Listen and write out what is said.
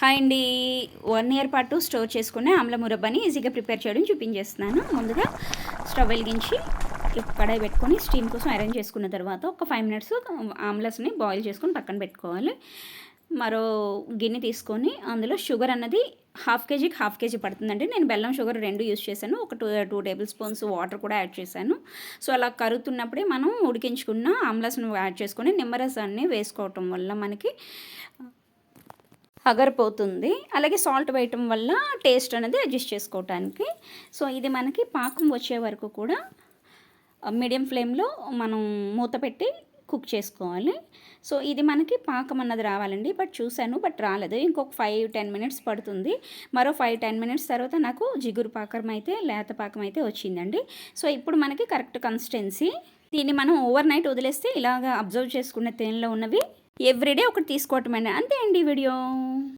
Hi అండి. 1 year పాటు store చేసుకునే ఆమ్ల మురబ్బాని ఈజీగా ప్రిపేర్ చేయడం చూపించేస్తున్నాను. ముందుగా స్టవ్ వెలిగించి కడాయి పెట్టుకొని స్టీమ్ కోసం అరేంజ్ చేసుకున్న తర్వాత ఒక 5 మినిట్స్ ఆమ్లస్ని బాయిల్ చేసుకొని పక్కన పెట్టుకోవాలి. మరో గిన్నె తీసుకొని అందులో షుగర్ అన్నది హాఫ్ కేజీ పడుతుందండి. నేను బెల్లం షుగర్ 2 యూస్ చేశాను. ఒక 2 టేబుల్ స్పూన్స్ వాటర్ కూడా యాడ్ చేశాను. సో అలా కరుగుతున్నప్పుడే మనం ఉడికించుకున్న ఆమ్లస్ను యాడ్ చేసుకొని నిమ్మరసాన్ని వేసుకోవటం వల్ల మనకి అగరిపోతుంది. అలాగే సాల్ట్ వేయటం వల్ల టేస్ట్ అనేది అడ్జస్ట్ చేసుకోవటానికి. సో ఇది మనకి పాకం వచ్చే వరకు కూడా మీడియం ఫ్లేమ్లో మనం మూత పెట్టి కుక్ చేసుకోవాలి. సో ఇది మనకి పాకం అన్నది రావాలండి. బట్ రాలేదు. ఇంకొక 5-10 మినిట్స్ పడుతుంది. మరో 5-10 మినిట్స్ తర్వాత నాకు జిగురు పాకం అయితే లేత పాకం అయితే వచ్చిందండి. సో ఇప్పుడు మనకి కరెక్ట్ కన్సిస్టెన్సీ. దీన్ని మనం ఓవర్ నైట్ వదిలేస్తే ఇలాగ అబ్జర్వ్ చేసుకున్న తేనెలో ఉన్నవి ఎవ్రీడే ఒకటి తీసుకోవటం అండి. అంతే అండి వీడియో.